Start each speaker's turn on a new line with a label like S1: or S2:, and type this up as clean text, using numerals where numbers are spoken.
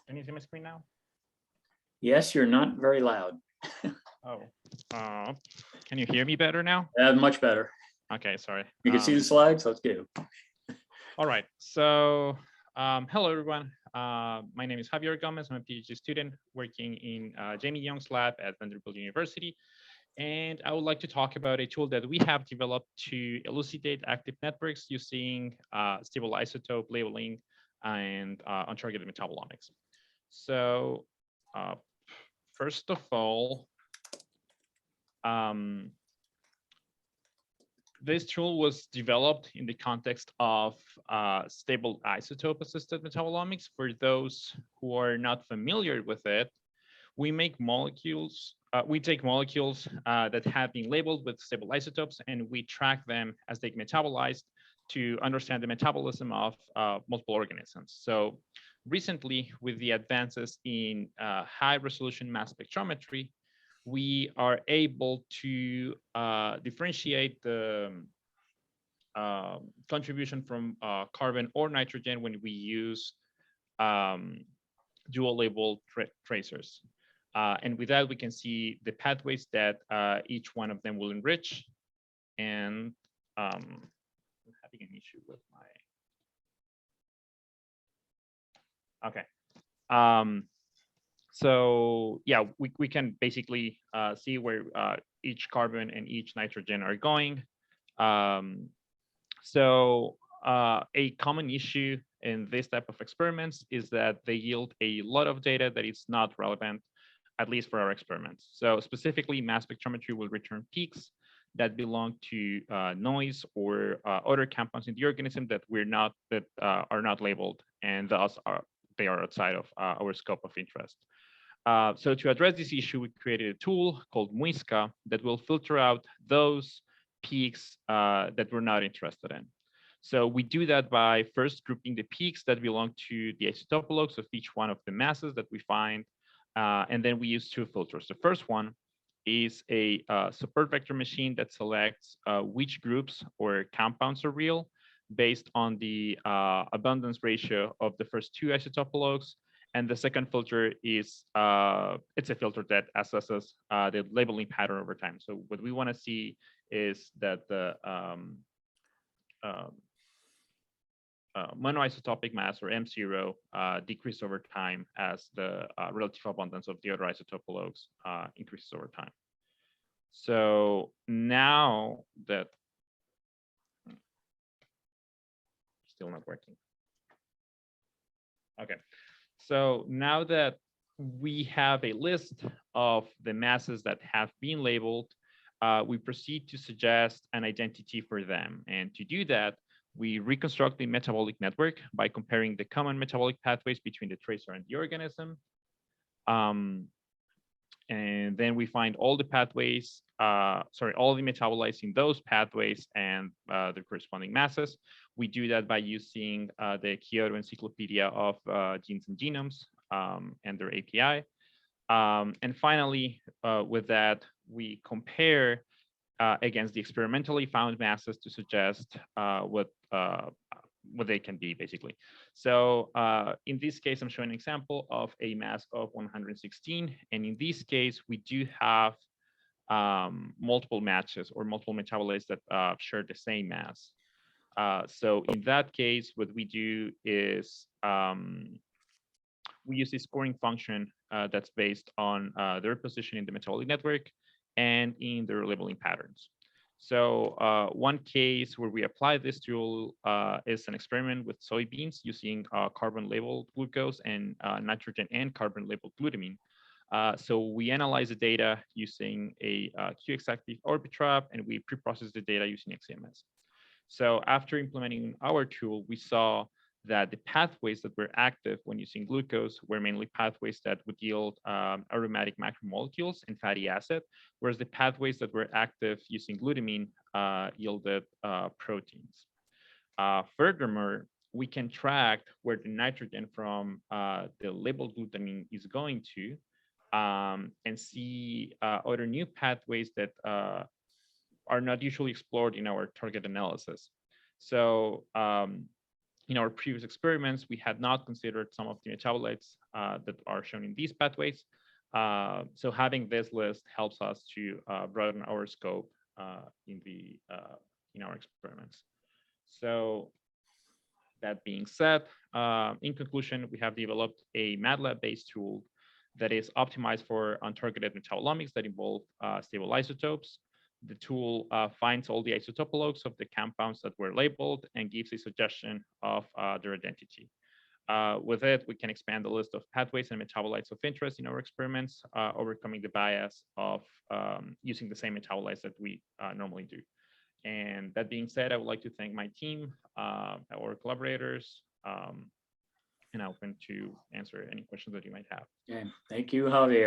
S1: Can you see my screen now?
S2: Yes, you're not very loud.
S1: Oh, can you hear me better now?
S2: Much better.
S1: Okay, sorry.
S2: You can see the slides. Let's go.
S1: All right. So, hello everyone. My name is Javier Gomez. I'm a PhD student working in Jamie Young's lab at Vanderbilt University. And I would like to talk about a tool that we have developed to elucidate active networks using stable isotope labeling and untargeted metabolomics. So, first of all, this tool was developed in the context of stable isotope-assisted metabolomics. For those who are not familiar with it, we make molecules. We take molecules that have been labeled with stable isotopes, and we track them as they metabolize to understand the metabolism of multiple organisms. So recently, with the advances in high-resolution mass spectrometry, we are able to differentiate the contribution from carbon or nitrogen when we use dual label tracers. And with that, we can see the pathways that each one of them will enrich. And I'm having an issue with my, okay. So yeah, we can basically see where each carbon and each nitrogen are going. So a common issue in this type of experiments is that they yield a lot of data that is not relevant, at least for our experiments. So specifically, mass spectrometry will return peaks that belong to noise or other compounds in the organism that are not labeled, and thus they are outside of our scope of interest. So to address this issue, we created a tool called Muisca that will filter out those peaks that we're not interested in. So we do that by first grouping the peaks that belong to the isotopologues of each one of the masses that we find. And then we use two filters. The first one is a support vector machine that selects which groups or compounds are real based on the abundance ratio of the first two isotopologues. And the second filter is, it's a filter that assesses the labeling pattern over time. So what we want to see is that the monoisotopic mass, or M0, decrease over time as the relative abundance of the other isotopologues increases over time. So now that, still not working. Okay. So now that we have a list of the masses that have been labeled, we proceed to suggest an identity for them. And to do that, we reconstruct the metabolic network by comparing the common metabolic pathways between the tracer and the organism. And then we find all the pathways, all the metabolites in those pathways and the corresponding masses. We do that by using the Kyoto Encyclopedia of Genes and Genomes and their API. And finally, with that, we compare against the experimentally found masses to suggest what they can be, basically. So in this case, I'm showing an example of a mass of 116. And in this case, we do have multiple matches or multiple metabolites that share the same mass. So in that case, what we do is we use a scoring function that's based on their position in the metabolic network and in their labeling patterns. So one case where we apply this tool is an experiment with soybeans using carbon-labeled glucose and nitrogen and carbon-labeled glutamine. So we analyze the data using a Q-exactive Orbitrap, and we pre-process the data using XCMS. So after implementing our tool, we saw that the pathways that were active when using glucose were mainly pathways that would yield aromatic macromolecules and fatty acid, whereas the pathways that were active using glutamine yielded proteins. Furthermore, we can track where the nitrogen from the labeled glutamine is going to and see other new pathways that are not usually explored in our target analysis. So in our previous experiments, we had not considered some of the metabolites that are shown in these pathways. So having this list helps us to broaden our scope in our experiments. So that being said, in conclusion, we have developed a MATLAB-based tool that is optimized for untargeted metabolomics that involve stable isotopes. The tool finds all the isotopologues of the compounds that were labeled and gives a suggestion of their identity. With it, we can expand the list of pathways and metabolites of interest in our experiments, overcoming the bias of using the same metabolites that we normally do. And that being said, I would like to thank my team, our collaborators, and I'm open to answer any questions that you might have.
S2: Okay. Thank you, Javier.